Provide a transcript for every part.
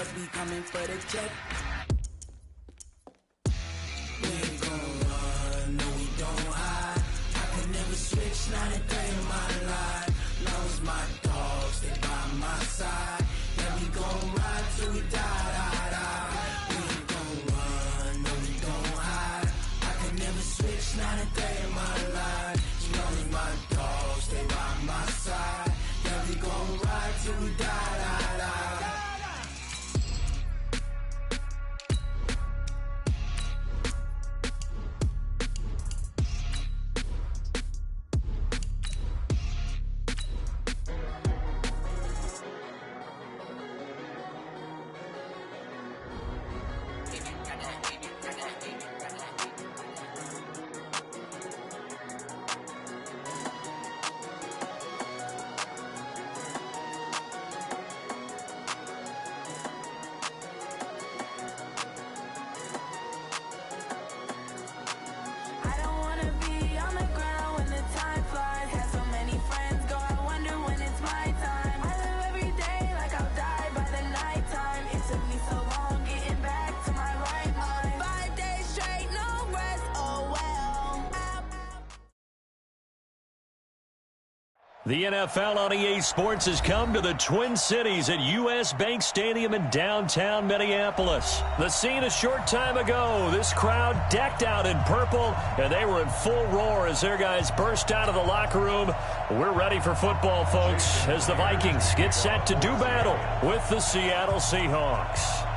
cause we coming for the check. We ain't gon' run, no we don't hide. I can never switch, not a day in my life. Long as my dogs, they by my side. Yeah, we gon' ride till we die, die, die. We ain't gon' run, no we don't hide. I can never switch, not a day in my life. As long as my dogs, they by my side. Yeah, we gon' ride till we die, die, die. The NFL on EA Sports has come to the Twin Cities at U.S. Bank Stadium in downtown Minneapolis. The scene a short time ago, this crowd decked out in purple, and they were in full roar as their guys burst out of the locker room. We're ready for football, folks, as the Vikings get set to do battle with the Seattle Seahawks.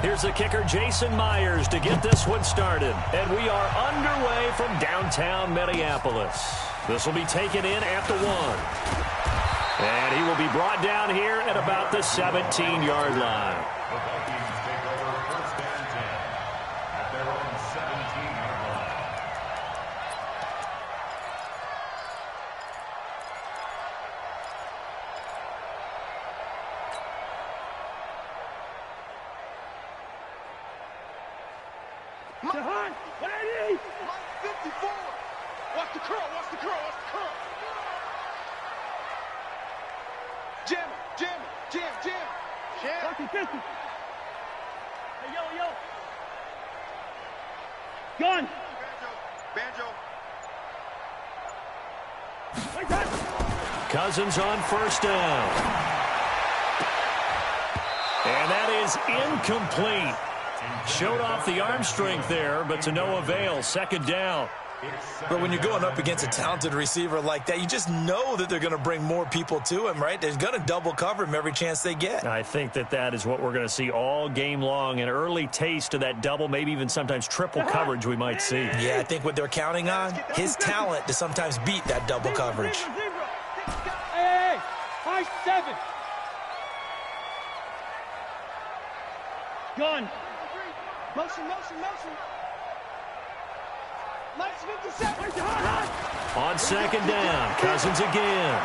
Here's the kicker, Jason Myers, to get this one started. And we are underway from downtown Minneapolis. This will be taken in at the 1. And he will be brought down here at about the 17-yard line. The Vikings take over first and 10 at their own 17-yard line. Mike 54. Watch the curl, watch the curl, watch the curl. Jam it, jam it, jam, jam. Jam. 50, 50. Hey, yo. Gun. Banjo. Cousins on first down. And that is incomplete. Showed off the arm strength there, but to no avail. Second down. But when you're going up against a talented receiver like that, you just know that they're going to bring more people to him, right? They're going to double cover him every chance they get. I think that is what we're going to see all game long. An early taste of that double, maybe even sometimes triple coverage we might see. Yeah, I think what they're counting on, his talent to sometimes beat that double coverage. Hey, high 7. Gun. Motion. On second down, Cousins again.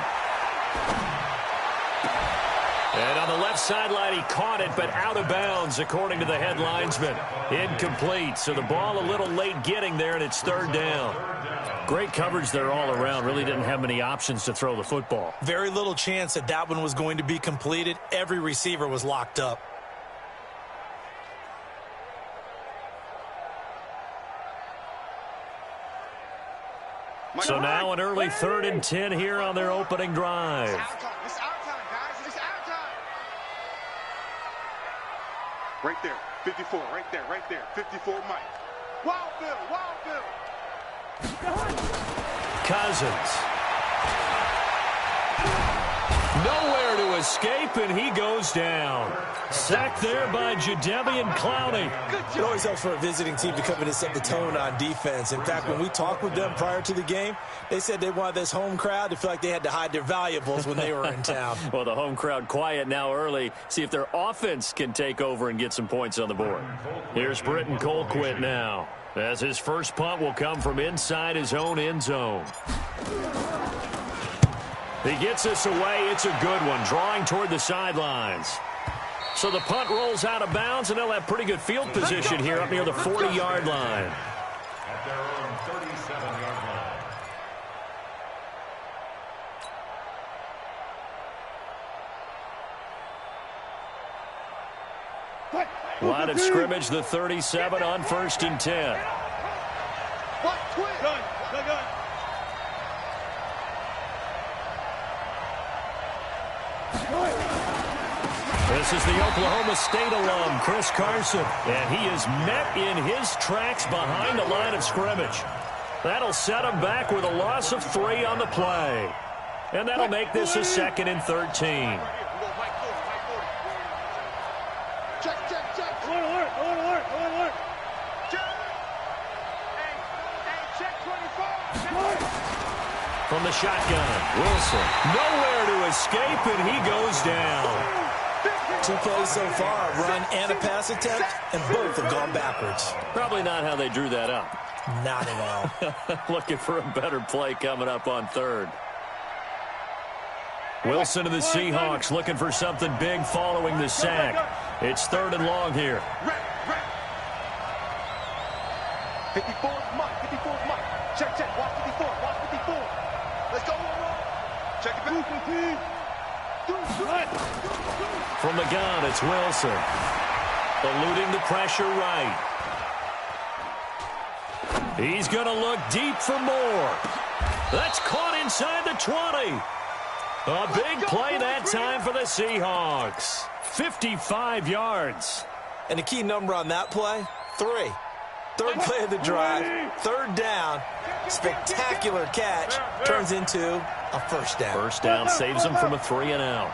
And on the left sideline, he caught it, but out of bounds, according to the head linesman. Incomplete, so the ball a little late getting there, and it's third down. Great coverage there all around. Really didn't have many options to throw the football. Very little chance that one was going to be completed. Every receiver was locked up. So now an early 3rd and 10 here on their opening drive. It's our time, guys. It's our time. Right there. 54. Right there. 54, Mike. Wild Bill. Cousins. Nowhere to escape, and he goes down. Sacked there by Jadeveon Clowney. It always helps for a visiting team to come in and set the tone on defense. In fact, when we talked with them prior to the game, they said they wanted this home crowd to feel like they had to hide their valuables when they were in town. Well, the home crowd quiet now early. See if their offense can take over and get some points on the board. Here's Britton Colquitt now, as his first punt will come from inside his own end zone. He gets this away. It's a good one, drawing toward the sidelines. So the punt rolls out of bounds, and they'll have pretty good field position here up near the 40-yard line. At their own 37-yard line. Line of scrimmage, the 37 on 1st and 10. This is the Oklahoma State alum, Chris Carson, and he is met in his tracks behind the line of scrimmage. That'll set him back with a loss of 3 on the play. And that'll make this a 2nd and 13. From the shotgun, Wilson, nowhere to escape, and he goes down. 2 plays so far, a run and a pass attempt, and both have gone backwards. Probably not how they drew that up. Not at all. Looking for a better play coming up on 3rd. Wilson to the Seahawks looking for something big following the sack. It's 3rd and long here. 54, Mike. 54, Mike. Check. Watch 54. Watch 54. Let's go. Check it back. From the gun, it's Wilson. Eluding the pressure right. He's going to look deep for more. That's caught inside the 20. A big play that time for the Seahawks. 55 yards. And the key number on that play, 3. 3rd play of the drive, 3rd down, spectacular catch, turns into a 1st down. 1st down saves him from a 3 and out.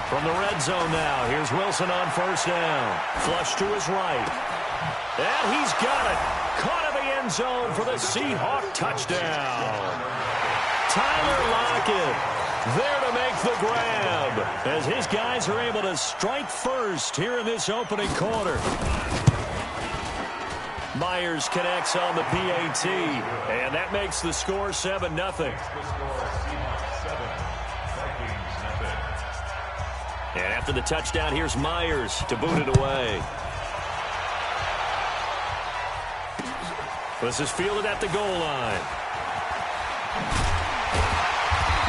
From the red zone now, here's Wilson on 1st down. Flush to his right. And he's got it. Caught in the end zone for the Seahawk touchdown. Tyler Lockett there to make the grab as his guys are able to strike first here in this opening quarter. Myers connects on the PAT, and that makes the score 7-0. And after the touchdown, here's Myers to boot it away. This is fielded at the goal line.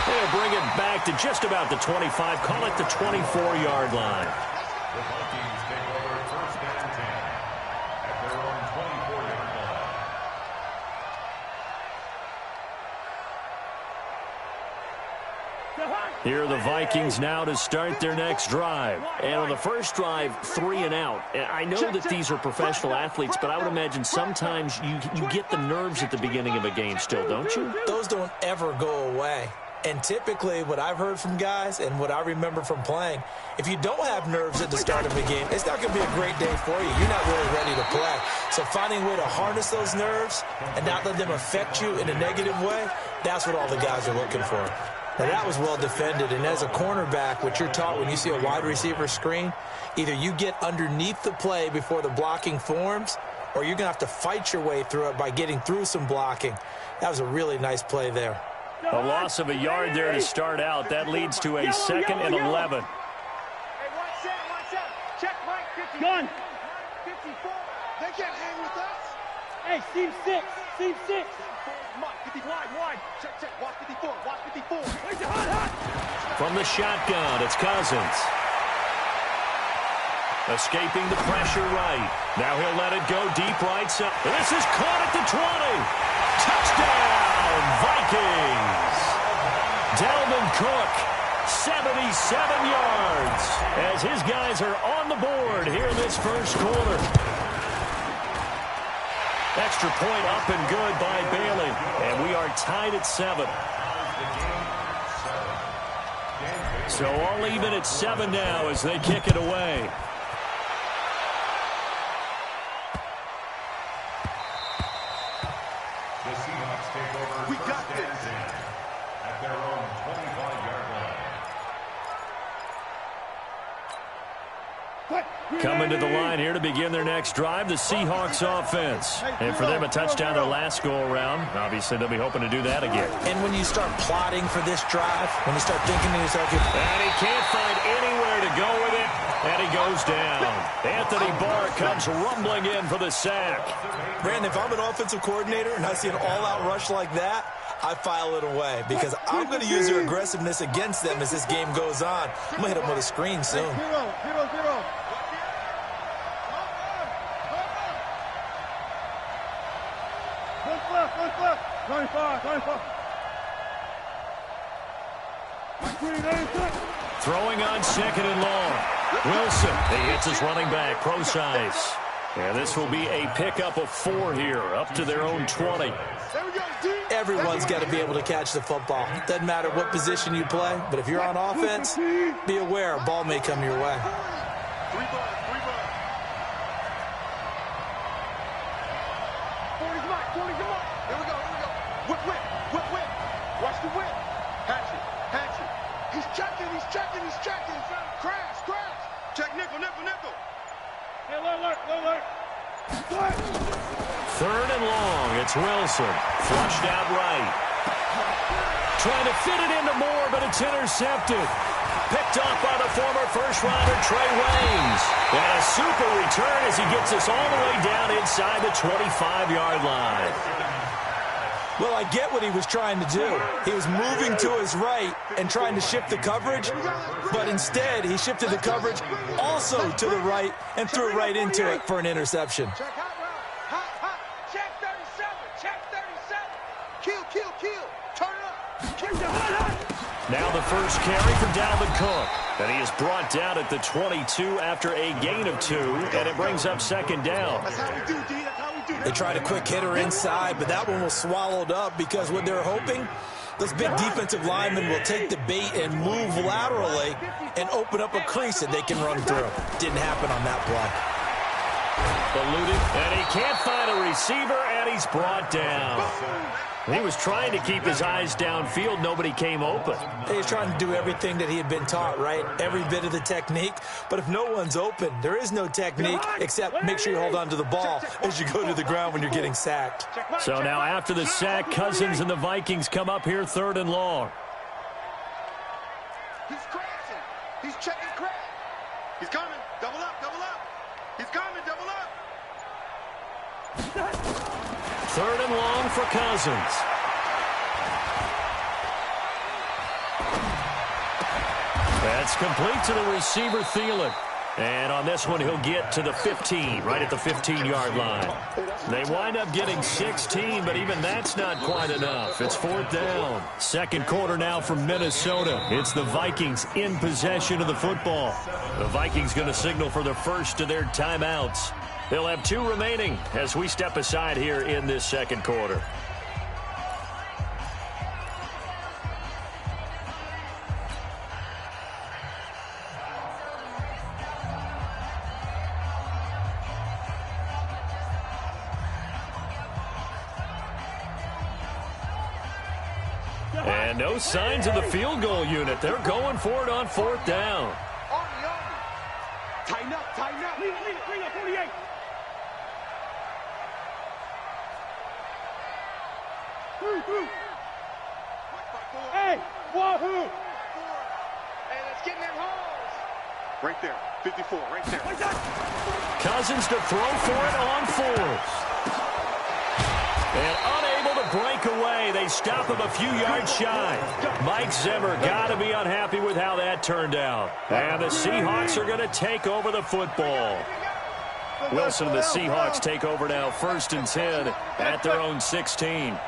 They'll bring it back to just about the 25. Call it the 24-yard line. The Vikings take over 1st and 10 at their own 24-yard line. Here are the Vikings now to start their next drive. And on the first drive, 3 and out. I know that these are professional athletes, but I would imagine sometimes you get the nerves at the beginning of a game still, don't you? Those don't ever go away. And typically, what I've heard from guys and what I remember from playing, if you don't have nerves at the start of a game, it's not going to be a great day for you. You're not really ready to play. So finding a way to harness those nerves and not let them affect you in a negative way, that's what all the guys are looking for. Now, that was well defended. And as a cornerback, what you're taught when you see a wide receiver screen, either you get underneath the play before the blocking forms, or you're going to have to fight your way through it by getting through some blocking. That was a really nice play there. A loss of a yard there to start out. That leads to a 2nd and 11. Hey, watch out. Check Mike 50. Gun. 54. They can't hang with us. Hey, seam 6. Mike 50 wide. Check. Watch 54. Where's the hot? From the shotgun, it's Cousins. Escaping the pressure right. Now he'll let it go deep right side. This is caught at the 20. Touchdown, Vikings. Dalvin Cook, 77 yards, as his guys are on the board here in this first quarter. Extra point up and good by Bailey, and we are tied at 7. So all even at 7 now as they kick it away. The Seahawks take over We got 1st and 10 at their own 25-yard line. Coming to the line here to begin their next drive, the Seahawks offense. And for them, a touchdown their last go-around. Obviously, they'll be hoping to do that again. And when you start plotting for this drive, when you start thinking to yourself, And he can't find anywhere to go with it, and he goes down. Anthony Barr comes rumbling in for the sack. Brandon, if I'm an offensive coordinator and I see an all-out rush like that, I file it away because I'm going to use their aggressiveness against them as this game goes on. I'm going to hit them with a screen soon. 0-0. One left. 95. Throwing on second and long. Wilson, he hits his running back, Procise. And this will be a pickup of 4 here, up to their own 20. Everyone's got to be able to catch the football. Doesn't matter what position you play, but if you're on offense, be aware a ball may come your way. 3 ball. 40's mine. Here we go. Whip. Watch the whip. Hatchet. He's checking. Crash. Check nickel. Hey, alert. 3rd and long. It's Wilson. Flushed out right. Trying to fit it into Moore, but it's intercepted. Picked off by the former first-rounder Trey Waynes. And a super return as he gets us all the way down inside the 25-yard line. Well, I get what he was trying to do. He was moving to his right and trying to shift the coverage, but instead he shifted the coverage also to the right and threw it right into it for an interception. Check hot. Check 37. Kill. Turn it up. Now the first carry for Dalvin Cook. And he is brought down at the 22 after a gain of 2, and it brings up 2nd down. That's how we do, D. They tried a quick hitter inside, but that one was swallowed up because what they're hoping, those big defensive linemen will take the bait and move laterally and open up a crease that they can run through. Didn't happen on that play. Eluded, and he can't find a receiver, and he's brought down. He was trying to keep his eyes downfield. Nobody came open. He's trying to do everything that he had been taught, right? Every bit of the technique. But if no one's open, there is no technique except make sure you hold on to the ball as you go to the ground when you're getting sacked. So now after the sack, Cousins and the Vikings come up here 3rd and long. He's crashing. He's checking crash. He's coming. Double up. He's coming. Double up. 3rd and long for Cousins. That's complete to the receiver, Thielen. And on this one, he'll get to the 15, right at the 15-yard line. They wind up getting 16, but even that's not quite enough. It's 4th down. 2nd quarter now from Minnesota. It's the Vikings in possession of the football. The Vikings going to signal for the first of their timeouts. They'll have 2 remaining as we step aside here in this 2nd quarter. And no signs of the field goal unit. They're going for it on 4th down. Tighten up. Lean up, 48. Hey, wahoo! Hey, let's get in them holes. Right there, 54, right there. Cousins to throw for it on 4th. And unable to break away. They stop him a few yards shy. Mike Zimmer got to be unhappy with how that turned out. And the Seahawks are going to take over the football. Wilson and the Seahawks take over now 1st and 10 at their own 16.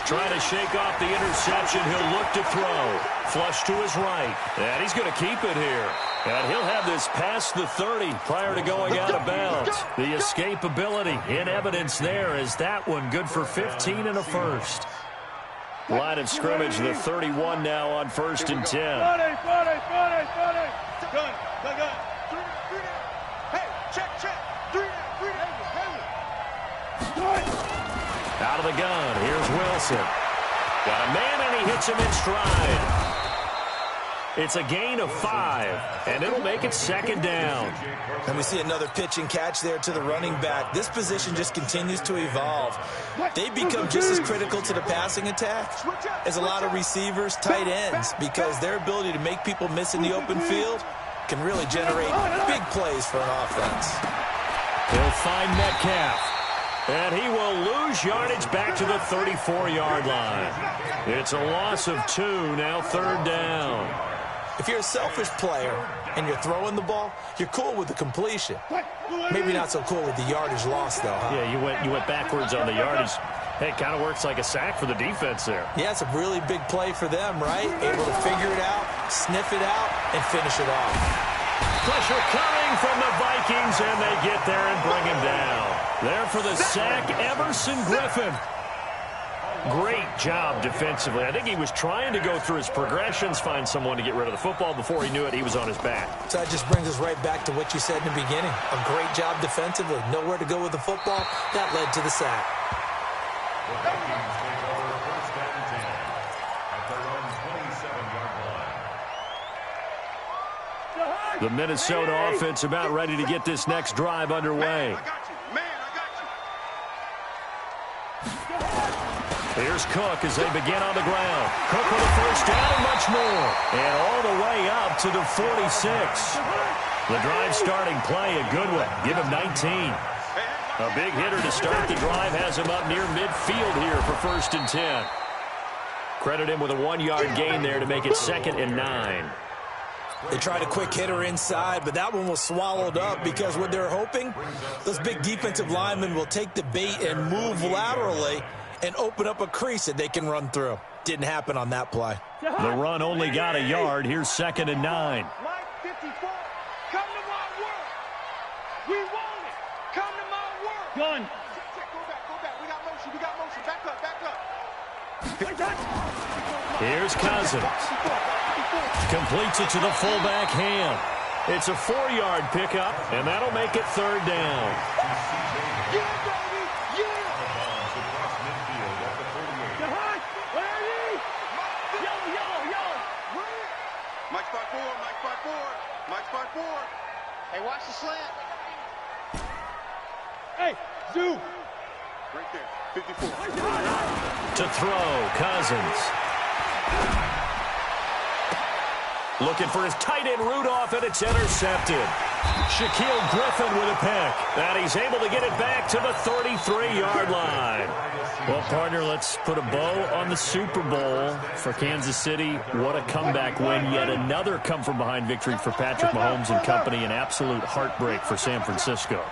Trying to shake off the interception. He'll look to throw. Flush to his right. And he's going to keep it here. And he'll have this past the 30 prior to going out of bounds. The escapability in evidence there as that one good for 15 and a first. Line of scrimmage, the 31 now on 1st and 10. Gun. Hey, check. 3 Out of the gun, here's Wilson. Got a man, and he hits him in stride. It's a gain of 5, and it'll make it 2nd down. And we see another pitch and catch there to the running back. This position just continues to evolve. They become just as critical to the passing attack as a lot of receivers, tight ends, because their ability to make people miss in the open field can really generate big plays for an offense. He'll find Metcalf. And he will lose yardage back to the 34-yard line. It's a loss of 2, now 3rd down. If you're a selfish player and you're throwing the ball, you're cool with the completion. Maybe not so cool with the yardage loss, though, huh? Yeah, you went backwards on the yardage. Hey, it kind of works like a sack for the defense there. Yeah, it's a really big play for them, right? Able to figure it out, sniff it out, and finish it off. Pressure coming from the Vikings, and they get there and bring him down. There for the sack, Everson Griffin. Great job defensively. I think he was trying to go through his progressions, find someone to get rid of the football. Before he knew it, he was on his back. So that just brings us right back to what you said in the beginning. A great job defensively. Nowhere to go with the football. That led to the sack. The Vikings take over 1st and 10 at their own 27-yard line. The Minnesota offense about ready to get this next drive underway. I got you. Man, I got you. Here's Cook as they begin on the ground. Cook with a 1st down and much more. And all the way up to the 46. The drive starting play, a good one. Give him 19. A big hitter to start the drive has him up near midfield here for 1st and 10. Credit him with a 1-yard gain there to make it 2nd and 9. They tried a quick hitter inside, but that one was swallowed up because what they're hoping, those big defensive linemen will take the bait and move laterally and open up a crease that they can run through. Didn't happen on that play. The run only got a yard. Here's 2nd and 9. Mike 54, come to my work. We want it. Come to my work. Gun. Check, go back. We got motion. Back up. Here's Cousins. Completes it to the fullback Ham. It's a 4-yard pickup, and that'll make it 3rd down. Yeah, baby. Yeah. Mike 5-4. Hey, watch the slant. Hey, Zoo. Right there, 54. To throw, Cousins. Looking for his tight end Rudolph, and it's intercepted. Shaquille Griffin with a pick. And he's able to get it back to the 33-yard line. Well, partner, let's put a bow on the Super Bowl for Kansas City. What a comeback win. Yet another come-from-behind victory for Patrick Mahomes and company. An absolute heartbreak for San Francisco.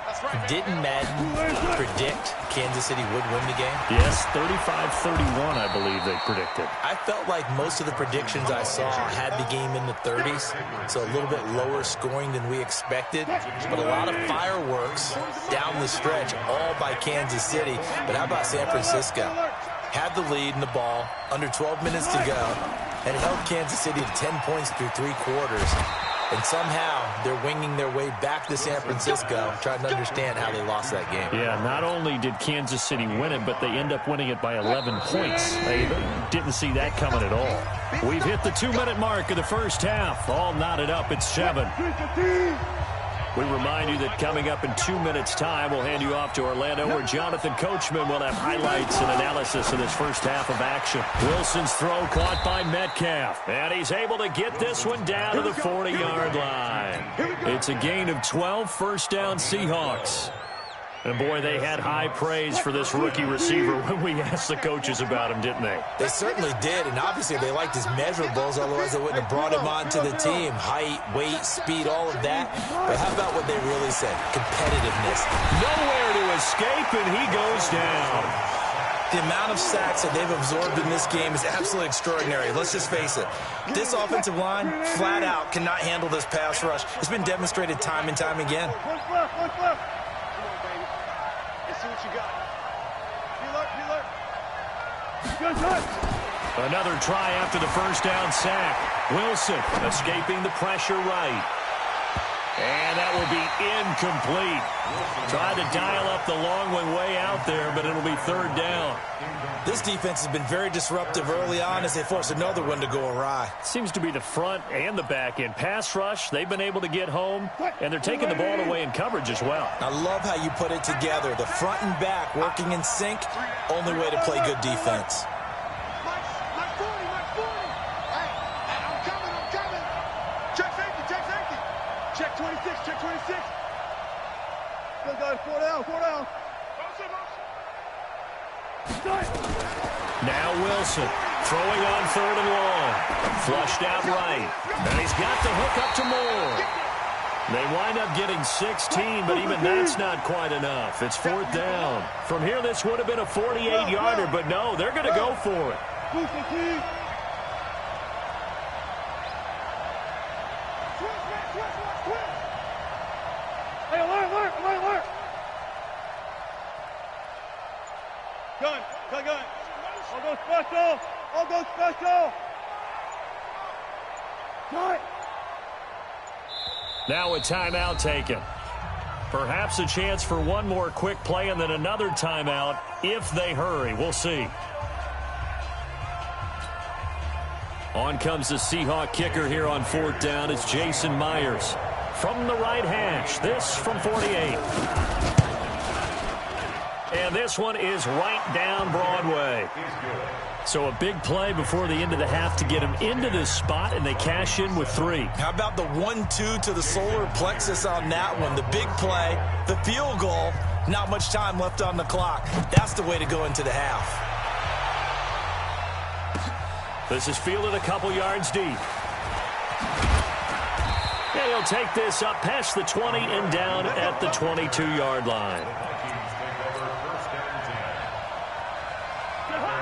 Didn't Madden predict Kansas City would win the game? Yes, 35-31, I believe they predicted. I felt like most of the predictions I saw had the game in the 30s, so a little bit lower scoring than we expected, but a lot of fireworks down the stretch, all by Kansas City. But how about San Francisco? Had the lead in the ball, under 12 minutes to go, and held Kansas City to 10 points through 3 quarters. And somehow they're winging their way back to San Francisco, trying to understand how they lost that game. Yeah, not only did Kansas City win it, but they end up winning it by 11 points. They didn't see that coming at all. We've hit the 2-minute mark of the first half. All knotted up at 7. We remind you that coming up in 2 minutes' time, we'll hand you off to Orlando, where Jonathan Coachman will have highlights and analysis of this first half of action. Wilson's throw caught by Metcalf, and he's able to get this one down to the 40-yard line. It's a gain of 12, 1st down Seahawks. And, boy, they had high praise for this rookie receiver when we asked the coaches about him, didn't they? They certainly did, and obviously they liked his measurables, otherwise they wouldn't have brought him onto the team. Height, weight, speed, all of that. But how about what they really said? Competitiveness. Nowhere to escape, and he goes down. The amount of sacks that they've absorbed in this game is absolutely extraordinary. Let's just face it. This offensive line, flat out, cannot handle this pass rush. It's been demonstrated time and time again. See what you got. Another try after the 1st down sack. Wilson escaping the pressure right. And that will be incomplete. Tried to dial up the long one way out there, but it'll be 3rd down. This defense has been very disruptive early on as they force another one to go awry. Seems to be the front and the back end. Pass rush, they've been able to get home, and they're taking the ball away in coverage as well. I love how you put it together. The front and back working in sync, only way to play good defense. Mike 40. Hey, I'm coming. Check safety. Check 26. Good guys, 4 down. Motion. Now Wilson throwing on 3rd and long. Flushed out right. And he's got the hook up to Moore. They wind up getting 16, but even that's not quite enough. It's 4th down. From here, this would have been a 48-yarder, but no, they're going to go for it. Hey, alert! Gun. I'll go special. Cut. Now a timeout taken. Perhaps a chance for one more quick play and then another timeout if they hurry. We'll see. On comes the Seahawk kicker here on 4th down. It's Jason Myers from the right hash. This from 48. And this one is right down Broadway. So a big play before the end of the half to get him into this spot, and they cash in with 3. How about the 1-2 to the solar plexus on that one? The big play, the field goal, not much time left on the clock. That's the way to go into the half. This is fielded a couple yards deep. And he'll take this up past the 20 and down at the 22-yard line.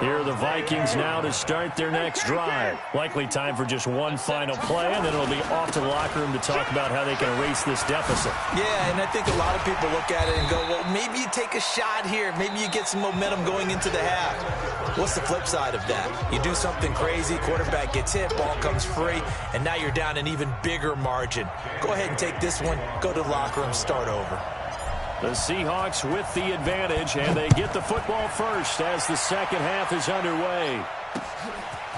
Here are the Vikings now to start their next drive. Likely time for just one final play, and then it'll be off to the locker room to talk about how they can erase this deficit. Yeah, and I think a lot of people look at it and go, well, maybe you take a shot here. Maybe you get some momentum going into the half. What's the flip side of that? You do something crazy, quarterback gets hit, ball comes free, and now you're down an even bigger margin. Go ahead and take this one, go to the locker room, start over. The Seahawks with the advantage, and they get the football first as the second half is underway.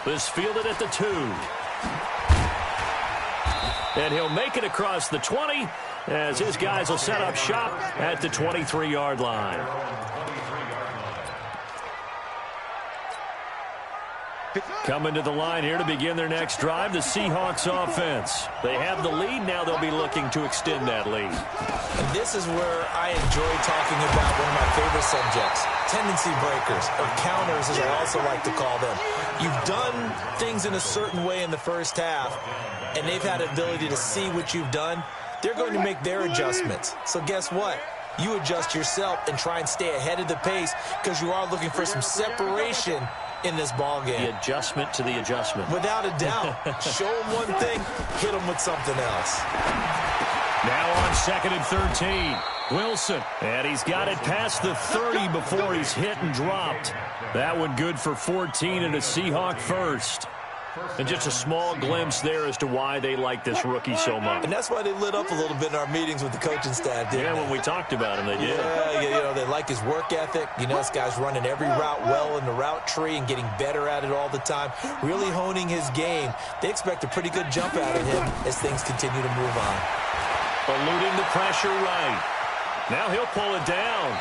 This fielded at the 2. And he'll make it across the 20 as his guys will set up shop at the 23-yard line. Coming to the line here to begin their next drive, the Seahawks offense. They have the lead. Now they'll be looking to extend that lead. And this is where I enjoy talking about one of my favorite subjects, tendency breakers, or counters as I also like to call them. You've done things in a certain way in the first half, and they've had the ability to see what you've done. They're going to make their adjustments. So guess what? You adjust yourself and try and stay ahead of the pace because you are looking for some separation in this ball game. The adjustment to the adjustment. Without a doubt. Show them one thing, hit them with something else. Now on 2nd and 13. Wilson. And he's got it past the 30 before he's hit and dropped. That one good for 14 and a Seahawk first. And just a small glimpse there as to why they like this rookie so much. And that's why they lit up a little bit in our meetings with the coaching staff, didn't they? When we talked about him, they did. Yeah, you know, they like his work ethic. You know, this guy's running every route well in the route tree and getting better at it all the time, really honing his game. They expect a pretty good jump out of him as things continue to move on. Eluding the pressure right. Now he'll pull it down.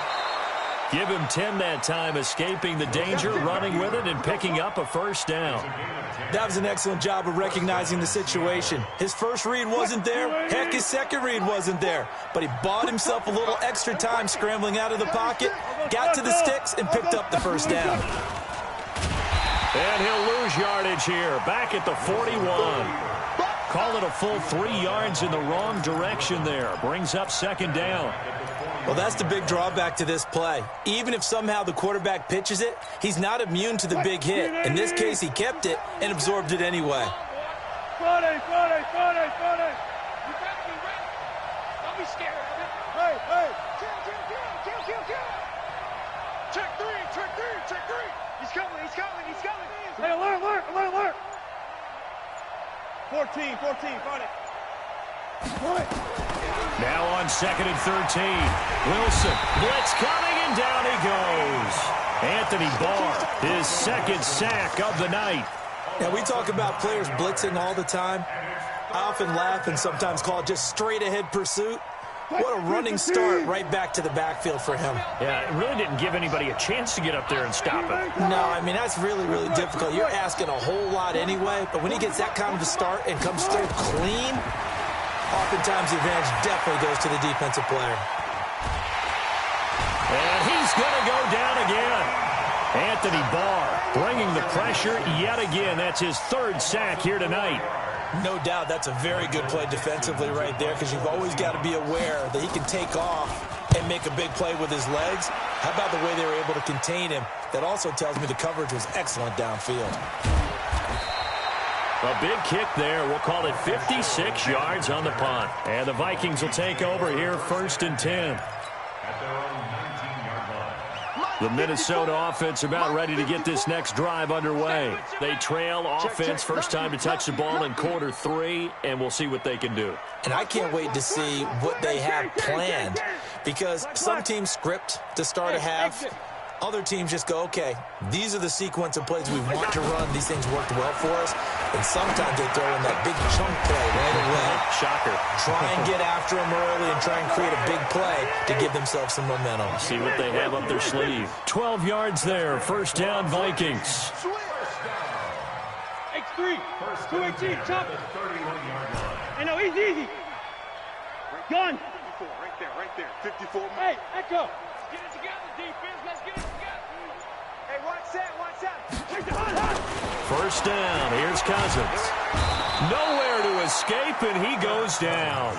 Give him 10 that time, escaping the danger, running with it, and picking up a first down. That was an excellent job of recognizing the situation. His first read wasn't there. Heck, his second read wasn't there. But he bought himself a little extra time scrambling out of the pocket, got to the sticks, and picked up the first down. And he'll lose yardage here, back at the 41. Call it a full 3 yards in the wrong direction there. Brings up second down. Well, that's the big drawback to this play. Even if somehow the quarterback pitches it, he's not immune to the big hit. In this case, he kept it and absorbed it anyway. Friday. You got to be ready. Don't be scared of it. Hey. Kill. Check three. He's coming. Hey, alert. 14, Friday. Now on 2nd and 13. Wilson, blitz coming, and down he goes. Anthony Barr, his second sack of the night. Now, we talk about players blitzing all the time. I often laugh and sometimes call it just straight-ahead pursuit. What a running start right back to the backfield for him. Yeah, it really didn't give anybody a chance to get up there and stop it. No, I mean, that's really, really difficult. You're asking a whole lot anyway, but when he gets that kind of a start and comes through clean, oftentimes the advantage definitely goes to the defensive player. And he's going to go down again. Anthony Barr bringing the pressure yet again. That's his third sack here tonight. No doubt that's a very good play defensively right there, because you've always got to be aware that he can take off and make a big play with his legs. How about the way they were able to contain him? That also tells me the coverage was excellent downfield. A big kick there. We'll call it 56 yards on the punt. And the Vikings will take over here, 1st and 10. At their own 19-yard line. The Minnesota offense about ready to get this next drive underway. They trail offense, first time to touch the ball in quarter 3, and we'll see what they can do. And I can't wait to see what they have planned, because some teams script to start a half. Other teams just go, okay, these are the sequence of plays we want to run. These things worked well for us. And sometimes they throw in that big chunk play right away. Shocker. Try and get after them early and try and create a big play to give themselves some momentum. See what they have up their sleeve. 12 yards there. First down, Vikings. X3, 218, chop. 31-yard line. Hey, no, easy. Gun. 54, right there, 54. Hey, Echo. Get it together, defense. Let's get it together. Hey, watch that. Take the hot. First down. Here's Cousins. Nowhere to escape, and he goes down.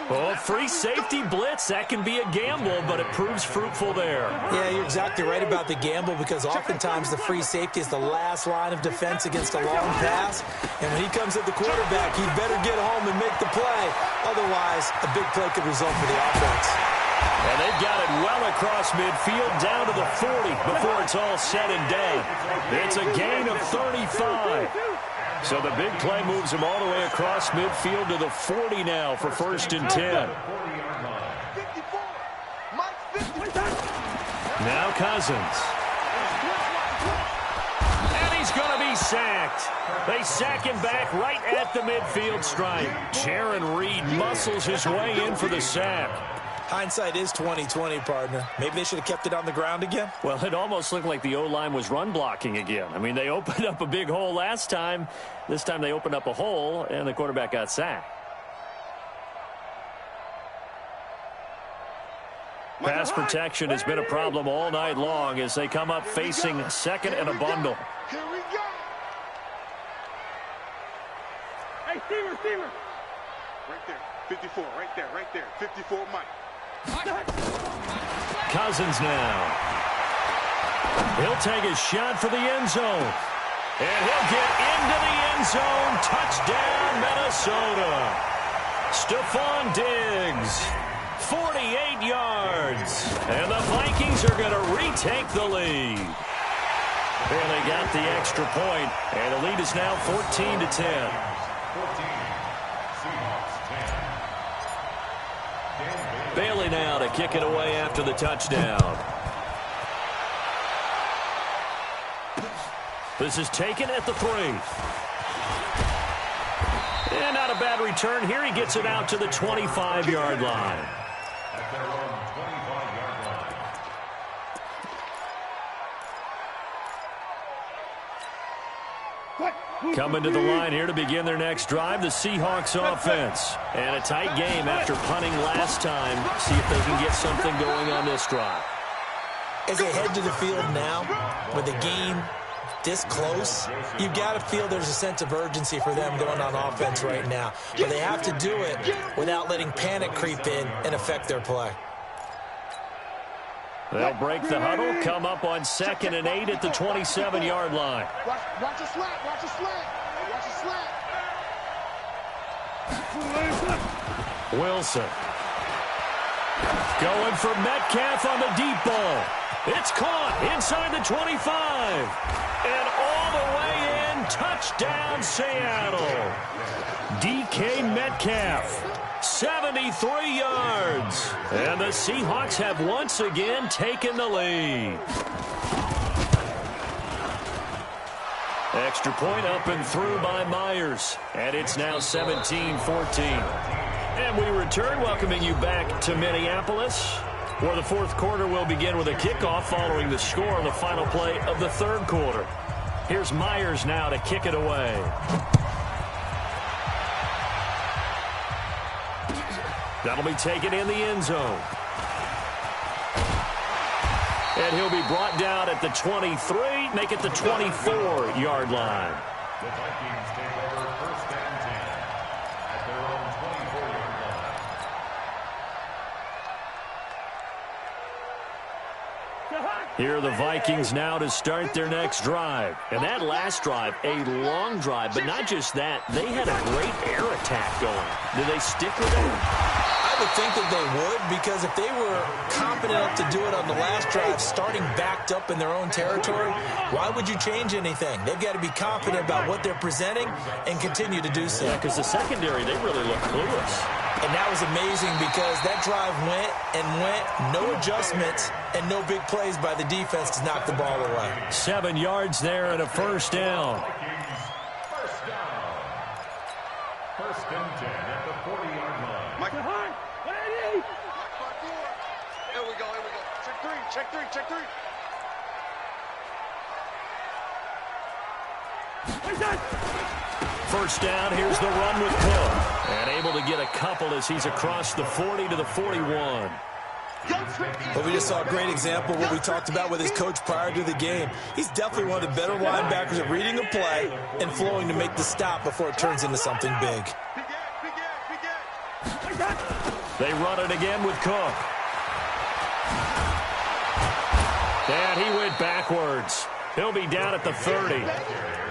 Oh, free safety blitz. That can be a gamble, but it proves fruitful there. Yeah, you're exactly right about the gamble, because oftentimes the free safety is the last line of defense against a long pass. And when he comes at the quarterback, he better get home and make the play. Otherwise, a big play could result for the offense. And they've got it well across midfield, down to the 40 before it's all said and done. It's a gain of 35. So the big play moves him all the way across midfield to the 40 now for 1st and 10. Now Cousins. And he's going to be sacked. They sack him back right at the midfield stripe. Jaron Reed muscles his way in for the sack. Hindsight is 20/20, partner. Maybe they should have kept it on the ground again. Well, it almost looked like the O-line was run blocking again. I mean, they opened up a big hole last time. This time they opened up a hole, and the quarterback got sacked. Pass protection has been a problem all night long as they come up facing 2nd and a bundle. Here we go. Hey, receiver. Right there, 54, right there, 54, Mike. Cousins now. He'll take a shot for the end zone. And he'll get into the end zone. Touchdown, Minnesota. Stephon Diggs, 48 yards. And the Vikings are going to retake the lead. And they got the extra point. And the lead is now 14-10. Bailey now to kick it away after the touchdown. This is taken at the 3. And not a bad return here. He gets it out to the 25-yard line. At their own 25-yard line. Coming to the line here to begin their next drive, the Seahawks offense. And a tight game after punting last time. See if they can get something going on this drive. As they head to the field now, with the game this close, you've got to feel there's a sense of urgency for them going on offense right now. But they have to do it without letting panic creep in and affect their play. They'll break the huddle, come up on 2nd and 8 at the 27-yard line. Watch a slant, watch a slant. Watch a slant. Wilson. Going for Metcalf on the deep ball. It's caught inside the 25. And all the way in, touchdown Seattle. DK Metcalf, 73 yards. And the Seahawks have once again taken the lead. Extra point up and through by Myers. And it's now 17-14. And we return, welcoming you back to Minneapolis, where the 4th quarter will begin with a kickoff following the score on the final play of the 3rd quarter. Here's Myers now to kick it away. That'll be taken in the end zone. And he'll be brought down at the 23, make it the 24-yard line. The Vikings take over first and 10 at their own 24-yard line. Here are the Vikings now to start their next drive. And that last drive, a long drive, but not just that. They had a great air attack going. Do they stick with it? I would think that they would, because if they were competent enough to do it on the last drive, starting backed up in their own territory, why would you change anything? They've got to be confident about what they're presenting and continue to do so. Yeah, because the secondary, they really look clueless. And that was amazing because that drive went and went, no adjustments, and no big plays by the defense to knock the ball away. 7 yards there and a first down. First down. First and 10 at the 40-yard line. Mike, behind. 180. Here we go, here we go. Check three, check three, check three. First down, here's the run with Cook. And able to get a couple as he's across the 40 to the 41. But we just saw a great example of what we talked about with his coach prior to the game. He's definitely one of the better linebackers at reading a play and flowing to make the stop before it turns into something big. They run it again with Cook. And he went backwards. He'll be down at the 30.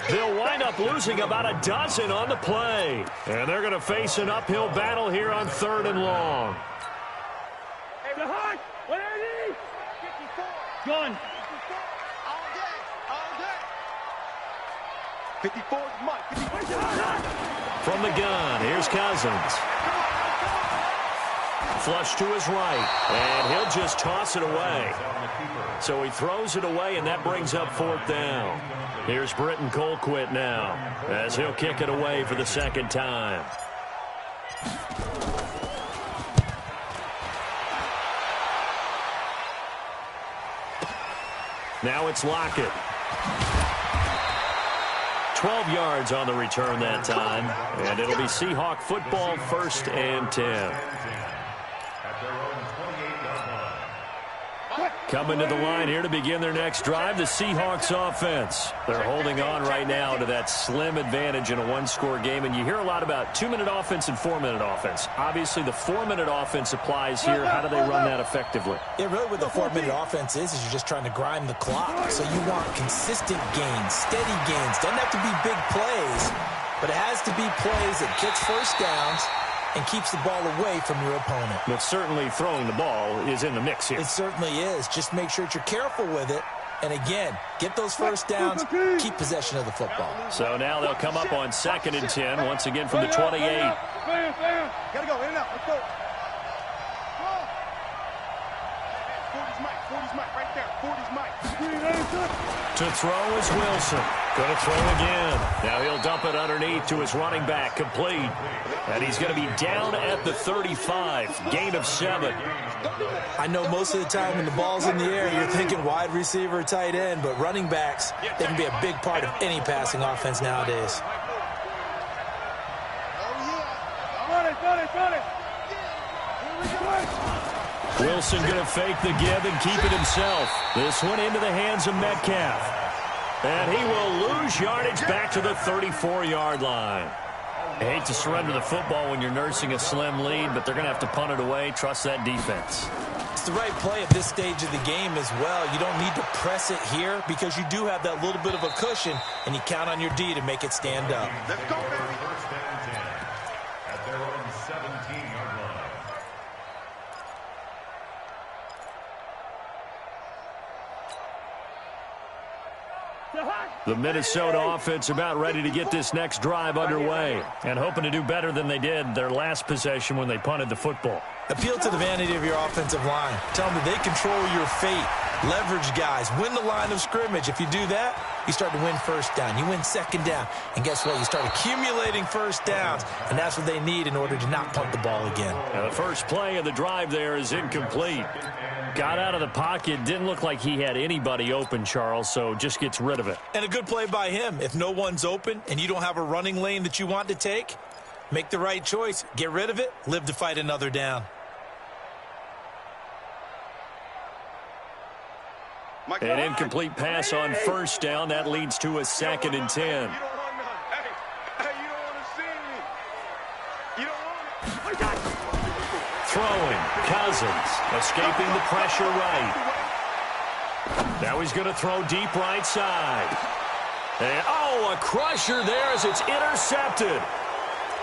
They'll wind up losing about a dozen on the play. And they're going to face an uphill battle here on 3rd and long. Hey, behind. 180. 54. Gun. All day, all day. 54 is Mike. 54. From the gun, here's Cousins. Flush to his right, and he'll just toss it away. So he throws it away, and that brings up 4th down. Here's Britton Colquitt now, as he'll kick it away for the second time. Now it's Lockett. 12 yards on the return that time, and it'll be Seahawk football, 1st and 10. Coming to the line here to begin their next drive, the Seahawks offense. They're holding on right now to that slim advantage in a one-score game, and you hear a lot about 2-minute offense and 4-minute offense. Obviously, the 4-minute offense applies here. How do they run that effectively? Yeah, really what the 4-minute offense is you're just trying to grind the clock. So you want consistent gains, steady gains. Doesn't have to be big plays, but it has to be plays that gets first downs and keeps the ball away from your opponent. But certainly throwing the ball is in the mix here. It certainly is. Just make sure that you're careful with it. And again, get those first downs, keep possession of the football. So now they'll come up on 2nd and 10, once again from the 28. Gotta go, in and out, let's go. 40's Mike, right there. 40's Mike. To throw is Wilson. Going to throw again. Now he'll dump it underneath to his running back, complete. And he's going to be down at the 35, gain of 7. I know most of the time when the ball's in the air, you're thinking wide receiver, tight end, but running backs, they can be a big part of any passing offense nowadays. Run it. Wilson going to fake the give and keep it himself. This one into the hands of Metcalf. And he will lose yardage back to the 34-yard line. I hate to surrender the football when you're nursing a slim lead, but they're going to have to punt it away. Trust that defense. It's the right play at this stage of the game as well. You don't need to press it here because you do have that little bit of a cushion, and you count on your D to make it stand up. Let's go, baby. First and 10 at their own 17-yard line. The Minnesota offense about ready to get this next drive underway and hoping to do better than they did their last possession when they punted the football. Appeal to the vanity of your offensive line. Tell them that they control your fate. Leverage guys. Win the line of scrimmage. If you do that, you start to win first down. You win second down. And guess what? You start accumulating first downs. And that's what they need in order to not punt the ball again. Now the first play of the drive there is incomplete. Got out of the pocket. Didn't look like he had anybody open, Charles, so just gets rid of it. And a good play by him. If no one's open and you don't have a running lane that you want to take, make the right choice. Get rid of it. Live to fight another down. An incomplete pass on first down. That leads to a 2nd and 10. You don't want none. Hey, you don't want to see me. You don't want it. Throwing. Cousins. Escaping the pressure right. Now he's going to throw deep right side. And, a crusher there as it's intercepted.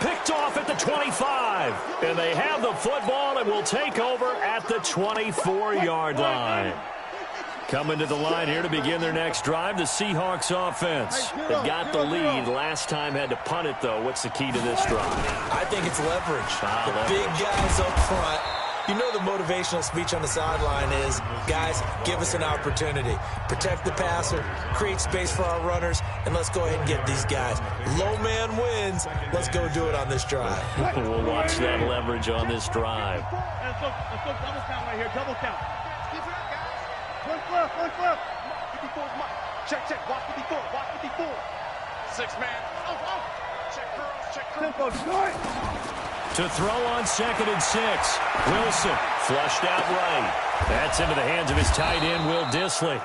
Picked off at the 25. And they have the football and will take over at the 24-yard line. Coming to the line here to begin their next drive, the Seahawks offense. They've got the lead. Last time had to punt it, though. What's the key to this drive? I think it's leverage. The big guys up front. You know the motivational speech on the sideline is, guys, give us an opportunity. Protect the passer, create space for our runners, and let's go ahead and get these guys. Low man wins. Let's go do it on this drive. We'll watch that leverage on this drive. Let's go double count right here, double count. Keep it up, guys. One flip. 54 is Mike. Check. Watch 54, watch 54. 6 man. Check curls. Tempo, start. To throw on 2nd and 6. Wilson flushed out right. That's into the hands of his tight end, Will Dissly.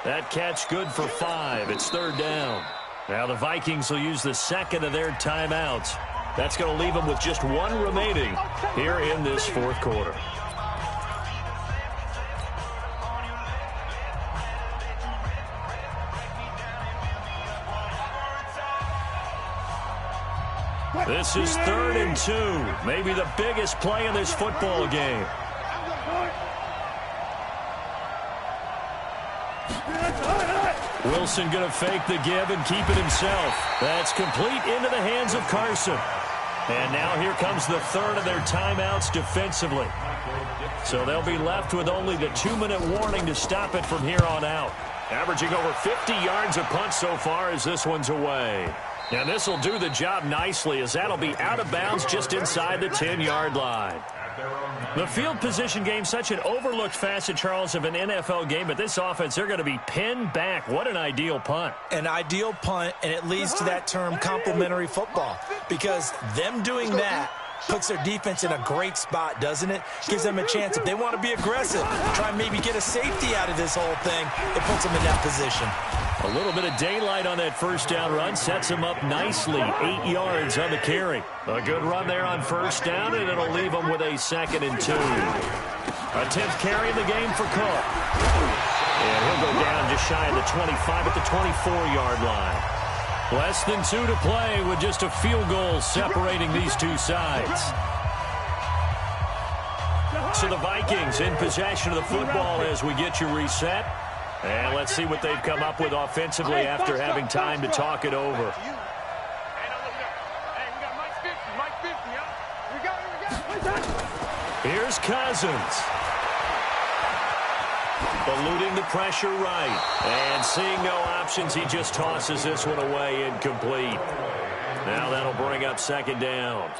That catch good for 5. It's 3rd down. Now the Vikings will use the 2nd of their timeouts. That's going to leave them with just 1 remaining here in this 4th quarter. This is 3rd and 2. Maybe the biggest play in this football game. Wilson going to fake the give and keep it himself. That's complete into the hands of Carson. And now here comes the 3rd of their timeouts defensively. So they'll be left with only the 2-minute warning to stop it from here on out. Averaging over 50 yards a punt so far as this one's away. And this will do the job nicely as that'll be out of bounds just inside the 10-yard line. The field position game, such an overlooked facet, Charles, of an NFL game, but this offense, they're going to be pinned back. What an ideal punt. An ideal punt, and it leads to that term complementary football, because them doing that puts their defense in a great spot, doesn't it? Gives them a chance. If they want to be aggressive, try and maybe get a safety out of this whole thing, it puts them in that position. A little bit of daylight on that first down run sets him up nicely. 8 yards on the carry. A good run there on first down, and it'll leave him with a 2nd and 2. A 10th carry in the game for Cook. And he'll go down just shy of the 25 at the 24-yard line. Less than 2 to play with just a field goal separating these two sides. So the Vikings in possession of the football as we get you reset. And let's see what they've come up with offensively after having time to talk it over. Here's Cousins. Eluding the pressure right. And seeing no options, he just tosses this one away incomplete. Now that'll bring up 2nd down.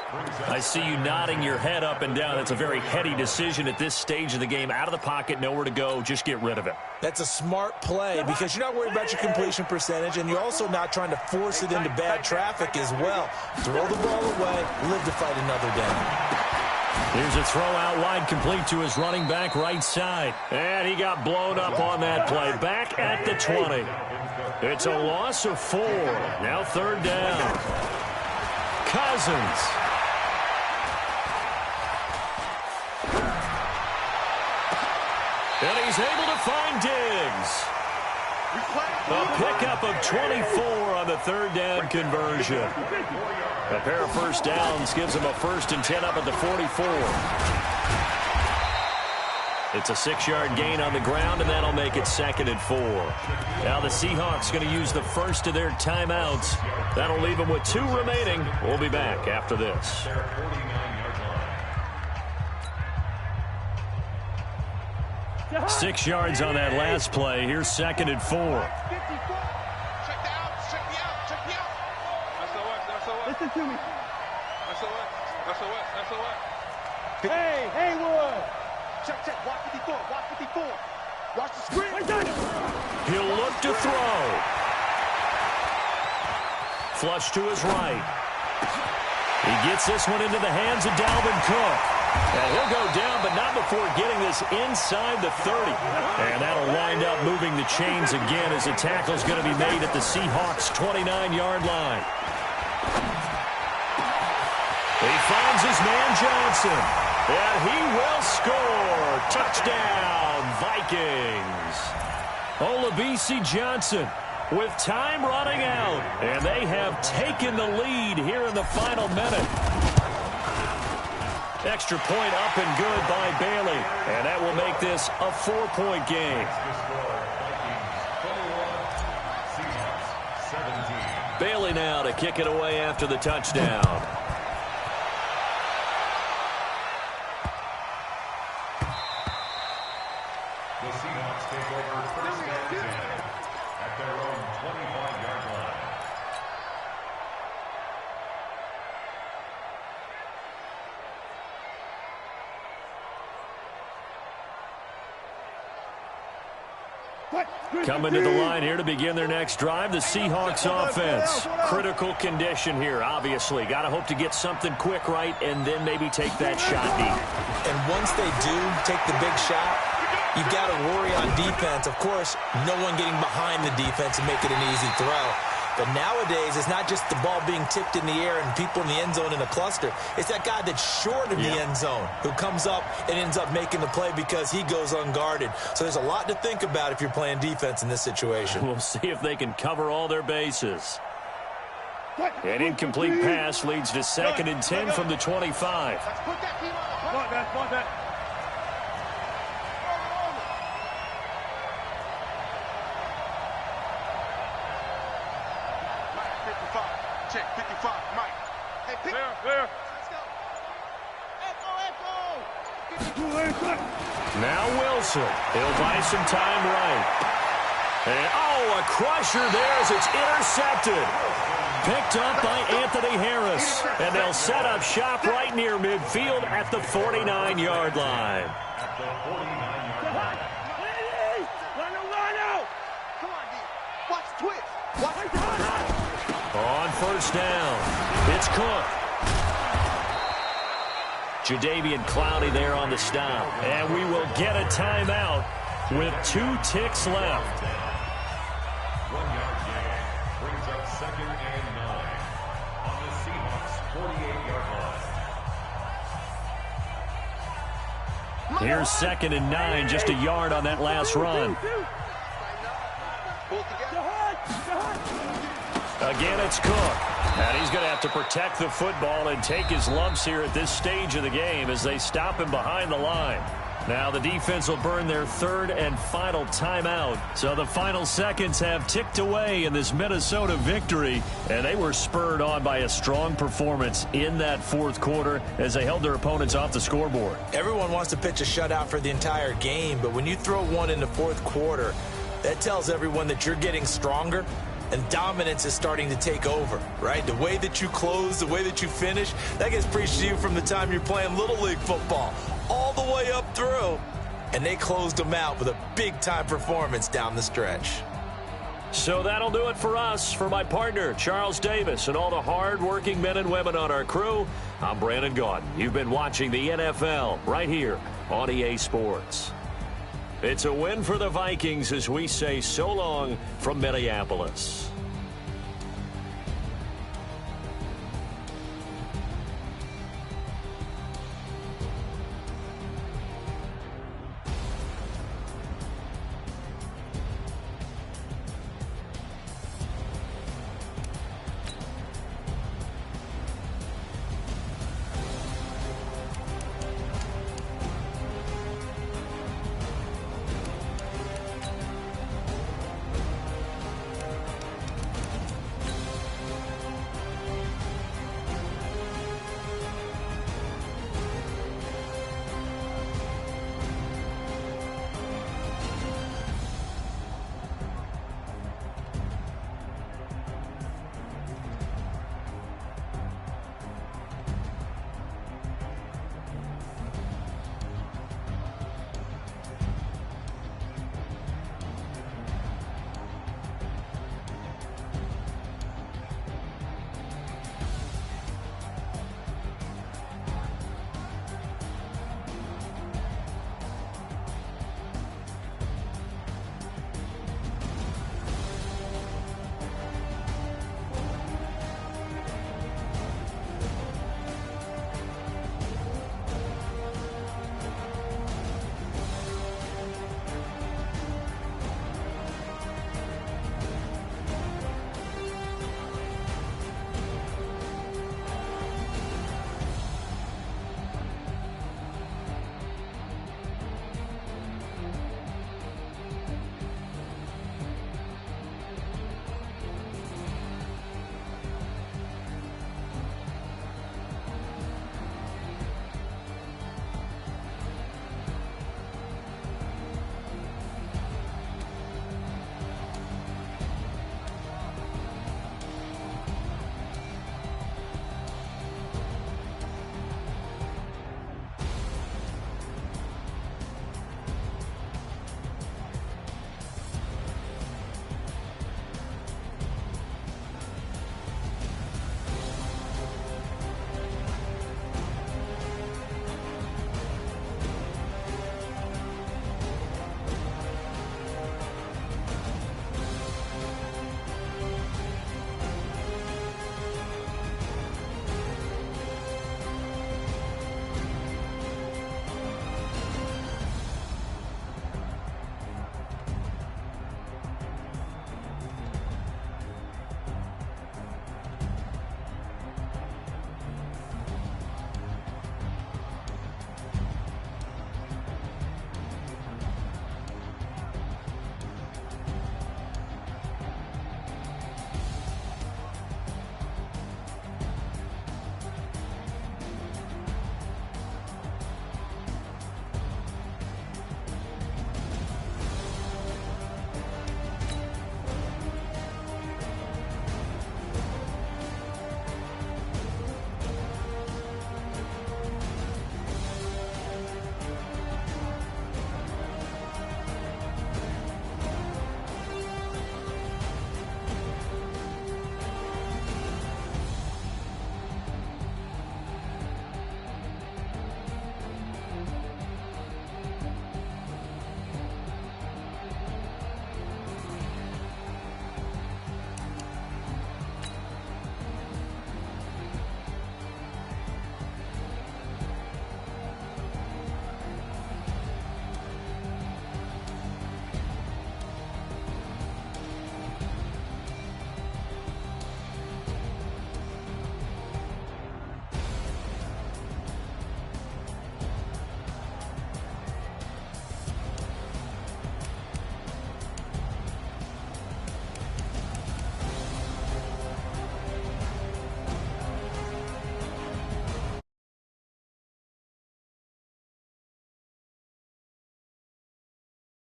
I see you nodding your head up and down. That's a very heady decision at this stage of the game. Out of the pocket, nowhere to go. Just get rid of it. That's a smart play because you're not worried about your completion percentage, and you're also not trying to force it into bad traffic as well. Throw the ball away, live to fight another down. Here's a throw out wide, complete to his running back right side. And he got blown up on that play. Back at the 20. It's a loss of 4. Now 3rd down. Cousins. And he's able to find Diggs. A pickup of 24 on the 3rd down conversion. A pair of first downs gives him a 1st and 10 up at the 44. It's a 6-yard gain on the ground, and that'll make it 2nd and 4. Now the Seahawks going to use the first of their timeouts. That'll leave them with 2 remaining. We'll be back after this. 6 yards on that last play. Here's 2nd and 4. Listen to me. Hey, Haywood. Check. Watch 54. Watch the screen. He'll look to throw. Flush to his right. He gets this one into the hands of Dalvin Cook. And he'll go down, but not before getting this inside the 30. And that'll wind up moving the chains again as the tackle's going to be made at the Seahawks' 29-yard line. He finds his man Johnson, and he will score. Touchdown, Vikings. Olabisi Johnson with time running out, and they have taken the lead here in the final minute. Extra point up and good by Bailey, and that will make this a 4-point game. Bailey now to kick it away after the touchdown. The Seahawks take over first and 10 at their own 25-yard line. Coming to the line here to begin their next drive, the Seahawks offense. Critical condition here, obviously. Got to hope to get something quick right and then maybe take that shot deep. And once they do take the big shot, you've got to worry on defense. Of course, no one getting behind the defense and make it an easy throw. But nowadays, it's not just the ball being tipped in the air and people in the end zone in a cluster. It's that guy that's short of the end zone who comes up and ends up making the play because he goes unguarded. So there's a lot to think about if you're playing defense in this situation. We'll see if they can cover all their bases. An incomplete pass leads to 2nd and 10 from the 25. Check, 55, Mike. Hey, pick. Clear. Let's go. Now Wilson. He'll buy some time right. And, a crusher there as it's intercepted. Picked up by Anthony Harris. And they'll set up shop right near midfield at the 49-yard line. At the 49-yard line. Come on, D. Watch twitch. Watch twitch. On first down, it's Cook. Jadeveon Clowney there on the stop. And we will get a timeout with 2 ticks left. 1-yard gain brings up 2nd and 9 on the Seahawks' 48-yard line. Here's 2nd and 9, just a yard on that last run. Again, it's Cook. And he's going to have to protect the football and take his lumps here at this stage of the game as they stop him behind the line. Now the defense will burn their 3rd and final timeout. So the final seconds have ticked away in this Minnesota victory. And they were spurred on by a strong performance in that 4th quarter as they held their opponents off the scoreboard. Everyone wants to pitch a shutout for the entire game, but when you throw one in the 4th quarter, that tells everyone that you're getting stronger. And dominance is starting to take over, right? The way that you close, the way that you finish, that gets preached to you from the time you're playing Little League football all the way up through. And they closed them out with a big-time performance down the stretch. So that'll do it for us. For my partner, Charles Davis, and all the hard-working men and women on our crew, I'm Brandon Gaudin. You've been watching the NFL right here on EA Sports. It's a win for the Vikings as we say so long from Minneapolis.